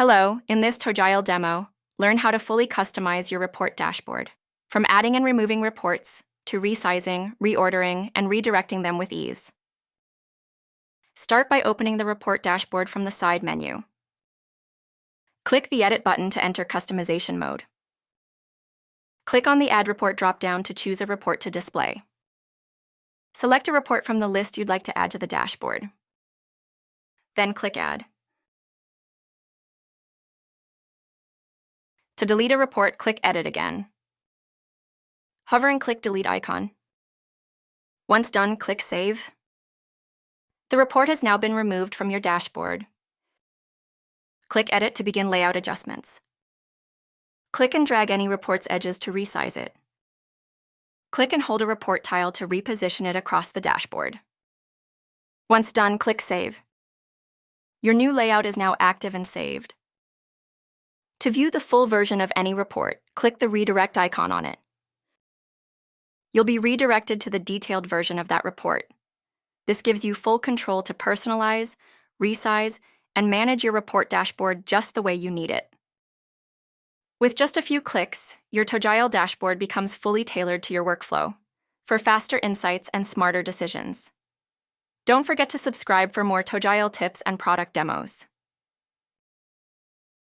Hello, in this Togile demo, learn how to fully customize your report dashboard, from adding and removing reports to resizing, reordering, and redirecting them with ease. Start by opening the report dashboard from the side menu. Click the Edit button to enter customization mode. Click on the Add Report drop-down to choose a report to display. Select a report from the list you'd like to add to the dashboard. Then click Add. To delete a report, click Edit again. Hover and click Delete icon. Once done, click Save. The report has now been removed from your dashboard. Click Edit to begin layout adjustments. Click and drag any report's edges to resize it. Click and hold a report tile to reposition it across the dashboard. Once done, click Save. Your new layout is now active and saved. To view the full version of any report, click the redirect icon on it. You'll be redirected to the detailed version of that report. This gives you full control to personalize, resize, and manage your report dashboard just the way you need it. With just a few clicks, your Togile dashboard becomes fully tailored to your workflow for faster insights and smarter decisions. Don't forget to subscribe for more Togile tips and product demos.